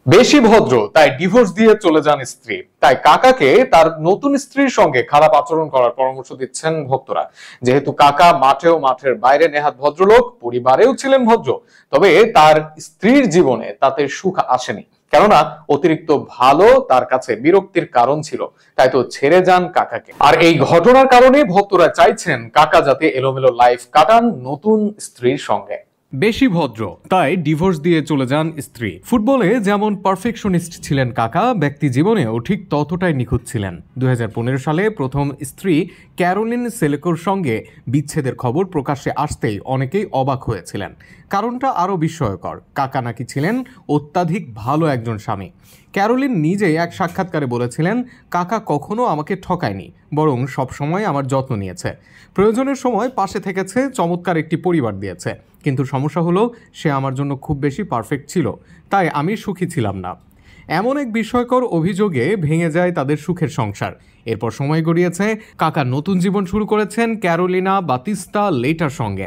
বেশি ভদ্র তাই ডিভোর্স দিয়ে চলে যান স্ত্রী। তাই কাকাকে তার নতুন স্ত্রীর সঙ্গে খারাপ আচরণ করার পরামর্শ দিচ্ছেন ভক্তরা। যেহেতু কাকা মাঠেও মাঠের বাইরে নেহাত ভদ্রলোক, পরিবারেও ছিলেন ভদ্র, তবে তার স্ত্রীর জীবনে তাতে সুখ আসেনি, কেননা অতিরিক্ত ভালো তার কাছে বিরক্তির কারণ ছিল। তাই তো ছেড়ে যান কাকাকে। আর এই ঘটনার কারণে ভক্তরা চাইছেন কাকা যাতে এলোমেলো লাইফ কাটান নতুন স্ত্রীর সঙ্গে। বেশি ভদ্র তাই ডিভোর্স দিয়ে চলে যান স্ত্রী। ফুটবলে যেমন পারফেকশনিস্ট ছিলেন কাকা, ব্যক্তি জীবনেও ঠিক ততটাই নিখুঁত ছিলেন। 2015 সালে প্রথম স্ত্রী ক্যারোলিন সেলেকোর সঙ্গে বিচ্ছেদের খবর প্রকাশ্যে আসতেই অনেকেই অবাক হয়েছিলেন। কারণটা আরও বিস্ময়কর, কাকা নাকি ছিলেন অত্যাধিক ভালো একজন স্বামী। ক্যারোলিন নিজেই এক সাক্ষাৎকারে বলেছিলেন, কাকা কখনো আমাকে ঠকায়নি, বরং সবসময় আমার যত্ন নিয়েছে, প্রয়োজনের সময় পাশে থেকেছে, চমৎকার একটি পরিবার দিয়েছে। কিন্তু সমস্যা হলো সে আমার জন্য খুব বেশি পারফেক্ট ছিল, তাই আমি সুখী ছিলাম না। এমন এক বিস্ময়কর অভিযোগে ভেঙে যায় তাদের সুখের সংসার। এরপর সময় গড়িয়েছে, কাকা নতুন জীবন শুরু করেছেন ক্যারোলিনা বাতিস্তা লেটার সঙ্গে।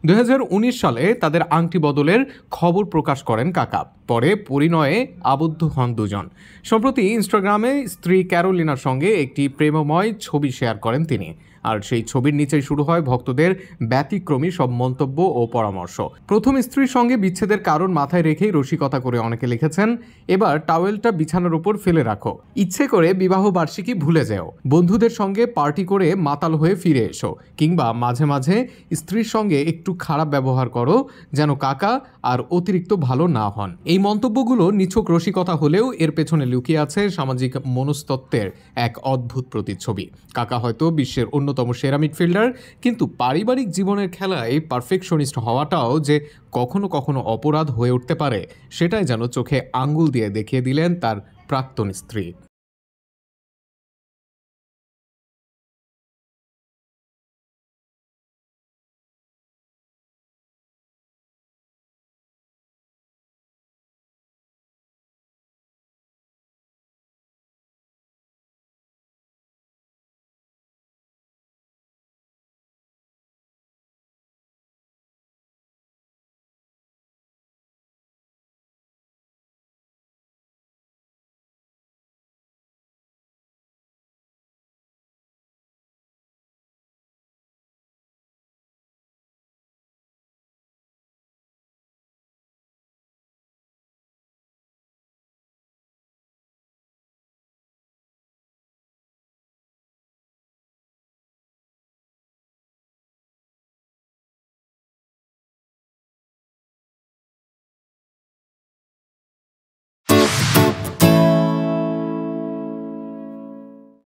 2019 সালে তাদের আংটি বদলের খবর প্রকাশ করেন কাকা। পরে পরিণয়ে আবদ্ধ হন দুজন। সম্প্রতি ইনস্টাগ্রামে স্ত্রী ক্যারোলিনার সঙ্গে একটি প্রেমময় ছবি শেয়ার করেন তিনি। আর সেই ছবির নিচেই শুরু হয় ভক্তদের ব্যতিক্রমী সব মন্তব্য ও পরামর্শ। প্রথম স্ত্রীর সঙ্গে বিচ্ছেদের কারণ মাথায় রেখেই রসিকতা করে অনেকে লিখেছেন, এবার টাওয়েলটা বিছানার উপর ফেলে রাখো, ইচ্ছে করে বিবাহ বার্ষিকী ভুলে যেও, বন্ধুদের সঙ্গে পার্টি করে মাতাল হয়ে ফিরে এসো, কিংবা মাঝে মাঝে স্ত্রীর সঙ্গে একটু খারাপ ব্যবহার করো যেন কাকা আর অতিরিক্ত ভালো না হন। এই মন্তব্যগুলো নিছক রসিকতা হলেও এর পেছনে লুকিয়ে আছে সামাজিক মনস্তত্ত্বের এক অদ্ভুত প্রতিচ্ছবি। কাকা হয়তো বিশ্বের অন্যতম সেরা মিডফিল্ডার, কিন্তু পারিবারিক জীবনের খেলায় পারফেকশনিস্ট হওয়াটাও যে কখনো কখনো অপরাধ হয়ে উঠতে পারে, সেটাই যেন চোখে আঙ্গুল দিয়ে দেখিয়ে দিলেন তার প্রাক্তন স্ত্রী।